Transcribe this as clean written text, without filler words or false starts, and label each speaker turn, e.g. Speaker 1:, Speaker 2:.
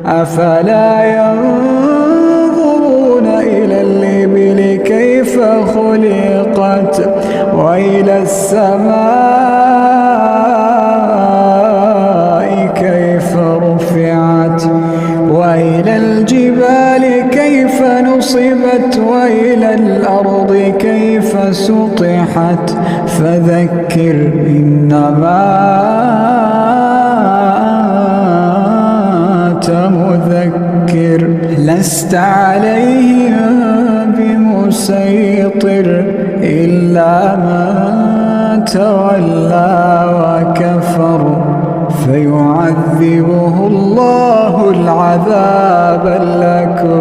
Speaker 1: أفلا ينظرون إلى الإبل كيف خلقت وإلى السماء كيف رفعت وإلى الجبال كيف نصبت وإلى الأرض كيف سطحت فذكر إنما مذكر لست عليهم بمسيطر إلا من تولى وكفر فيعذبه الله العذاب الأكبر.